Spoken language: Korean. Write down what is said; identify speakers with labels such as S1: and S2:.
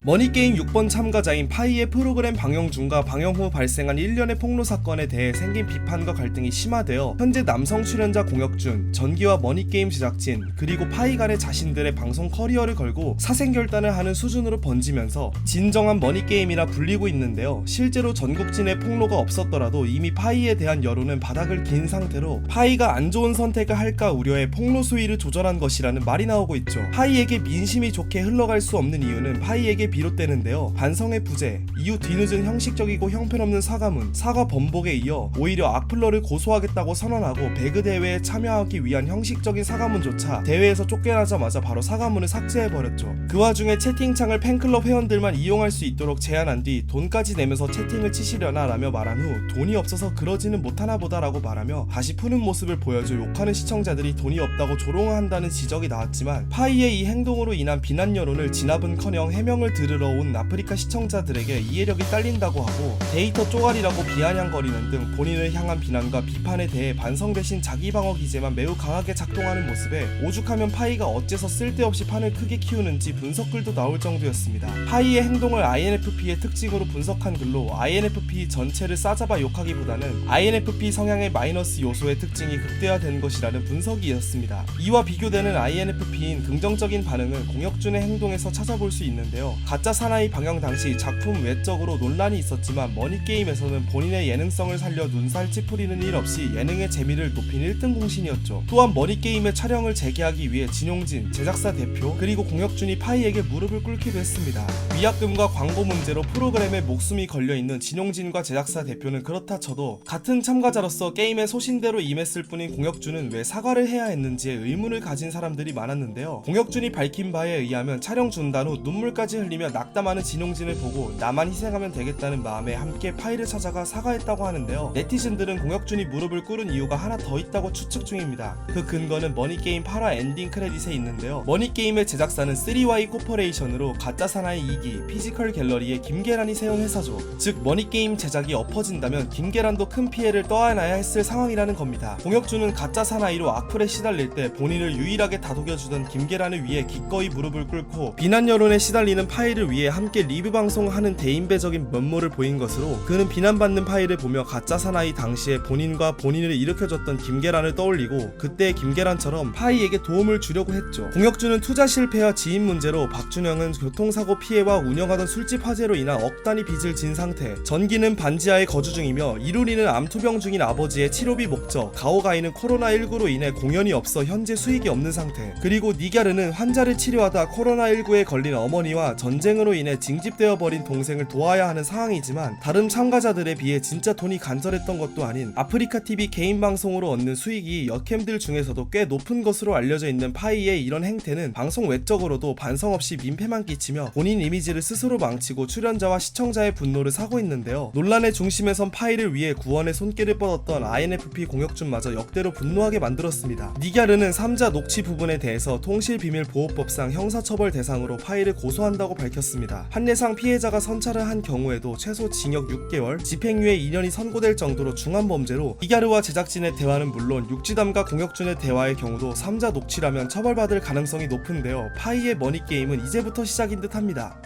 S1: 머니게임 6번 참가자인 파이의 프로그램 방영 중과 방영 후 발생한 일련의 폭로 사건에 대해 생긴 비판과 갈등이 심화되어 현재 남성 출연자 공혁준, 전기와 머니게임 제작진, 그리고 파이 간의 자신들의 방송 커리어를 걸고 사생결단을 하는 수준으로 번지면서 진정한 머니게임이라 불리고 있는데요. 실제로 전국진의 폭로가 없었더라도 이미 파이에 대한 여론은 바닥을 긴 상태로 파이가 안 좋은 선택을 할까 우려해 폭로 수위를 조절한 것이라는 말이 나오고 있죠. 파이에게 민심이 좋게 흘러갈 수 없는 이유는 파이에게 비롯되는데요. 반성의 부재, 이후 뒤늦은 형식적이고 형편없는 사과문, 사과 번복에 이어 오히려 악플러를 고소하겠다고 선언하고 배그 대회에 참여하기 위한 형식적인 사과문조차 대회에서 쫓겨나자마자 바로 사과문을 삭제해버렸죠. 그 와중에 채팅창을 팬클럽 회원들만 이용할 수 있도록 제한한 뒤 돈까지 내면서 채팅을 치시려나 라며 말한 후 돈이 없어서 그러지는 못하나 보다 라고 말하며 다시 푸는 모습을 보여줘 욕하는 시청자들이 돈이 없다고 조롱한다는 지적이 나왔지만 파이의 이 행동으로 인한 비난 여론을 진압은커녕 해명을 들으러 온 아프리카 시청자들에게 이해력이 딸린다고 하고 데이터 쪼가리라고 비아냥거리는 등 본인을 향한 비난과 비판에 대해 반성 대신 자기 방어 기제만 매우 강하게 작동하는 모습에 오죽하면 파이가 어째서 쓸데없이 판을 크게 키우는지 분석글도 나올 정도였습니다. 파이의 행동을 INFP의 특징으로 분석한 글로 INFP 전체를 싸잡아 욕하기보다는 INFP 성향의 마이너스 요소의 특징이 극대화된 것이라는 분석이 있었습니다. 이와 비교되는 INFP인 긍정적인 반응은 공혁준의 행동에서 찾아볼 수 있는데요. 가짜 사나이 방영 당시 작품 외적으로 논란이 있었지만 머니게임에서는 본인의 예능성을 살려 눈살 찌푸리는 일 없이 예능의 재미를 높인 1등 공신이었죠. 또한 머니게임의 촬영을 재개하기 위해 진용진, 제작사 대표, 그리고 공혁준이 파이에게 무릎을 꿇기도 했습니다. 위약금과 광고 문제로 프로그램에 목숨이 걸려있는 진용진과 제작사 대표는 그렇다 쳐도 같은 참가자로서 게임에 소신대로 임했을 뿐인 공혁준은 왜 사과를 해야 했는지에 의문을 가진 사람들이 많았는데요. 공혁준이 밝힌 바에 의하면 촬영 중단 후 눈물까지 흘리며 낙담하는 진용진을 보고 나만 희생하면 되겠다는 마음에 함께 파이를 찾아가 사과했다고 하는데요. 네티즌들은 공혁준이 무릎을 꿇은 이유가 하나 더 있다고 추측 중입니다. 그 근거는 머니게임 8화 엔딩 크레딧에 있는데요. 머니게임의 제작사는 3Y 코퍼레이션으로 가짜 사나이 2기, 피지컬 갤러리의 김계란이 세운 회사죠. 즉 머니게임 제작이 엎어진다면 김계란도 큰 피해를 떠안아야 했을 상황이라는 겁니다. 공혁준은 가짜 사나이로 악플에 시달릴 때 본인을 유일하게 다독여주던 김계란을 위해 기꺼이 무릎을 꿇고 비난 여론에 시달리는 파이를 위해 함께 리뷰 방송하는 대인배적인 면모를 보인 것으로 그는 비난받는 파이를 보며 가짜 사나이 당시에 본인과 본인을 일으켜줬던 김계란을 떠올리고 그때의 김계란처럼 파이에게 도움을 주려고 했죠. 공혁준은 투자 실패와 지인 문제로, 박준영은 교통사고 피해와 운영하던 술집 화재로 인한 억 단위 빚을 진 상태, 전기는 반지하에 거주 중이며 이루리는 암투병 중인 아버지의 치료비 목적, 가오가이는 코로나19로 인해 공연이 없어 현재 수익이 없는 상태, 그리고 니갸르는 환자를 치료하다 코로나19에 걸린 어머니와 전쟁으로 인해 징집되어 버린 동생을 도와야 하는 상황이지만 다른 참가자들에 비해 진짜 돈이 간절했던 것도 아닌 아프리카TV 개인 방송으로 얻는 수익이 여캠들 중에서도 꽤 높은 것으로 알려져 있는 파이의 이런 행태는 방송 외적으로도 반성 없이 민폐만 끼치며 본인 이미지를 스스로 망치고 출연자와 시청자의 분노를 사고 있는데요. 논란의 중심에선 파이를 위해 구원의 손길을 뻗었던 INFP 공혁준마저 역대로 분노하게 만들었습니다. 니갸르는 3자 녹취 부분에 대해서 통실비밀보호법상 형사처벌 대상으로 파이를 고소한다고 밝혔습니다. 한예상 피해자가 선찰을 한 경우에도 최소 징역 6개월, 집행유예 2년이 선고될 정도로 중한 범죄로 니갸르와 제작진의 대화는 물론 육지담과 공혁준의 대화의 경우도 3자 녹취라면 처벌받을 가능성이 높은데요. 파이의 머니게임은 이제부터 시작인 듯 합니다.